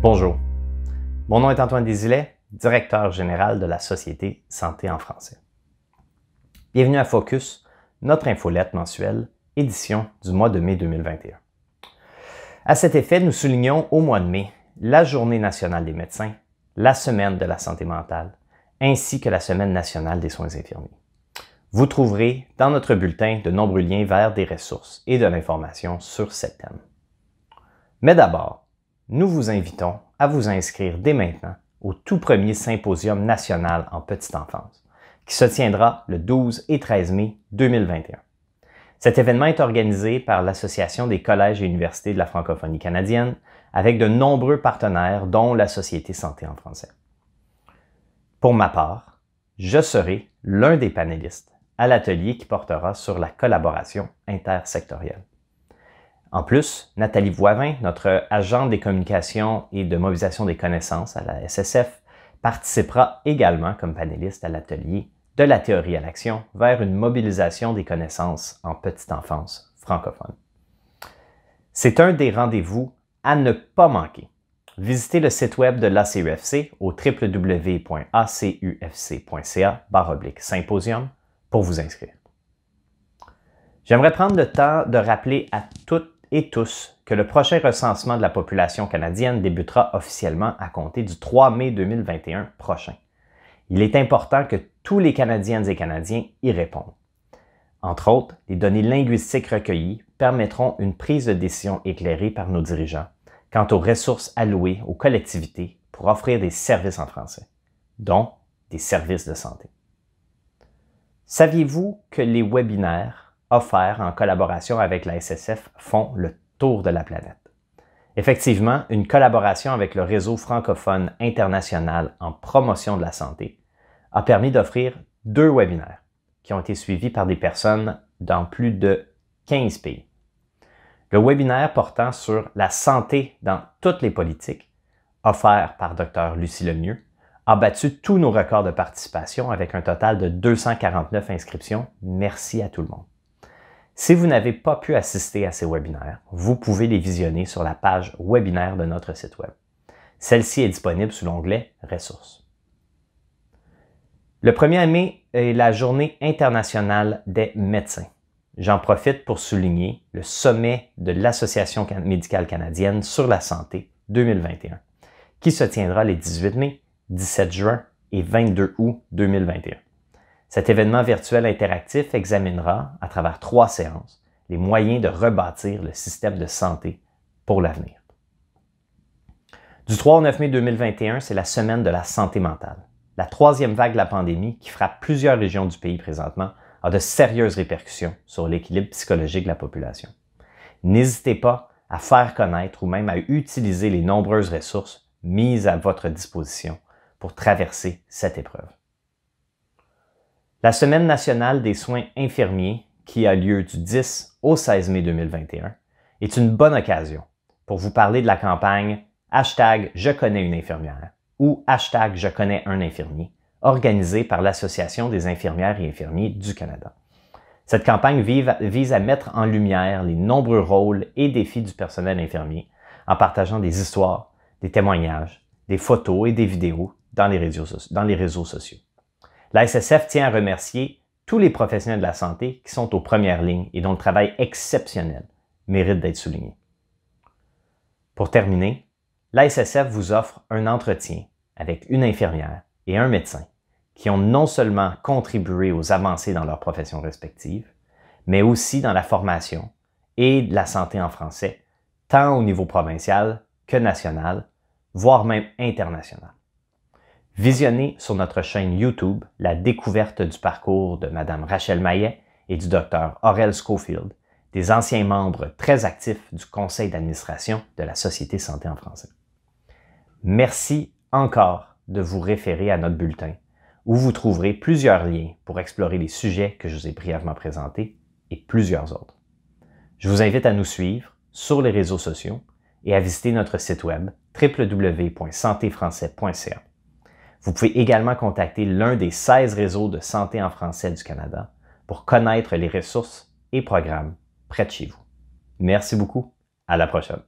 Bonjour, mon nom est Antoine Desilets, directeur général de la Société Santé en français. Bienvenue à Focus, notre infolette mensuelle, édition du mois de mai 2021. À cet effet, nous soulignons au mois de mai la Journée nationale des médecins, la Semaine de la santé mentale, ainsi que la Semaine nationale des soins infirmiers. Vous trouverez dans notre bulletin de nombreux liens vers des ressources et de l'information sur ces thèmes. Mais d'abord, nous vous invitons à vous inscrire dès maintenant au tout premier symposium national en petite enfance, qui se tiendra le 12 et 13 mai 2021. Cet événement est organisé par l'Association des collèges et universités de la francophonie canadienne, avec de nombreux partenaires, dont la Société Santé en français. Pour ma part, je serai l'un des panélistes à l'atelier qui portera sur la collaboration intersectorielle. En plus, Nathalie Voivin, notre agente des communications et de mobilisation des connaissances à la SSF, participera également comme panéliste à l'atelier de la théorie à l'action vers une mobilisation des connaissances en petite enfance francophone. C'est un des rendez-vous à ne pas manquer. Visitez le site web de l'ACUFC au www.acufc.ca/symposium pour vous inscrire. J'aimerais prendre le temps de rappeler à toutes et tous que le prochain recensement de la population canadienne débutera officiellement à compter du 3 mai 2021 prochain. Il est important que tous les Canadiennes et Canadiens y répondent. Entre autres, les données linguistiques recueillies permettront une prise de décision éclairée par nos dirigeants quant aux ressources allouées aux collectivités pour offrir des services en français, dont des services de santé. Saviez-vous que les webinaires offerts en collaboration avec la SSF font le tour de la planète? Effectivement, une collaboration avec le réseau francophone international en promotion de la santé a permis d'offrir 2 webinaires qui ont été suivis par des personnes dans plus de 15 pays. Le webinaire portant sur la santé dans toutes les politiques, offert par Dr Lucie Lemieux, a battu tous nos records de participation avec un total de 249 inscriptions. Merci à tout le monde. Si vous n'avez pas pu assister à ces webinaires, vous pouvez les visionner sur la page webinaire de notre site web. Celle-ci est disponible sous l'onglet Ressources. Le 1er mai est la Journée internationale des médecins. J'en profite pour souligner le sommet de l'Association médicale canadienne sur la santé 2021, qui se tiendra les 18 mai, 17 juin et 22 août 2021. Cet événement virtuel interactif examinera, à travers 3 séances, les moyens de rebâtir le système de santé pour l'avenir. Du 3 au 9 mai 2021, c'est la Semaine de la santé mentale. La 3e vague de la pandémie, qui frappe plusieurs régions du pays présentement, a de sérieuses répercussions sur l'équilibre psychologique de la population. N'hésitez pas à faire connaître ou même à utiliser les nombreuses ressources mises à votre disposition pour traverser cette épreuve. La Semaine nationale des soins infirmiers, qui a lieu du 10 au 16 mai 2021, est une bonne occasion pour vous parler de la campagne # Je connais une infirmière ou # Je connais un infirmier, organisée par l'Association des infirmières et infirmiers du Canada. Cette campagne vise à mettre en lumière les nombreux rôles et défis du personnel infirmier en partageant des histoires, des témoignages, des photos et des vidéos dans les réseaux sociaux. La SSF tient à remercier tous les professionnels de la santé qui sont aux premières lignes et dont le travail exceptionnel mérite d'être souligné. Pour terminer, la SSF vous offre un entretien avec une infirmière et un médecin qui ont non seulement contribué aux avancées dans leurs professions respectives, mais aussi dans la formation et de la santé en français, tant au niveau provincial que national, voire même international. Visionnez sur notre chaîne YouTube la découverte du parcours de Mme Rachel Maillet et du Dr Aurel Schofield, des anciens membres très actifs du conseil d'administration de la Société Santé en français. Merci encore de vous référer à notre bulletin, où vous trouverez plusieurs liens pour explorer les sujets que je vous ai brièvement présentés et plusieurs autres. Je vous invite à nous suivre sur les réseaux sociaux et à visiter notre site web www.santéfrançais.ca. Vous pouvez également contacter l'un des 16 réseaux de santé en français du Canada pour connaître les ressources et programmes près de chez vous. Merci beaucoup. À la prochaine.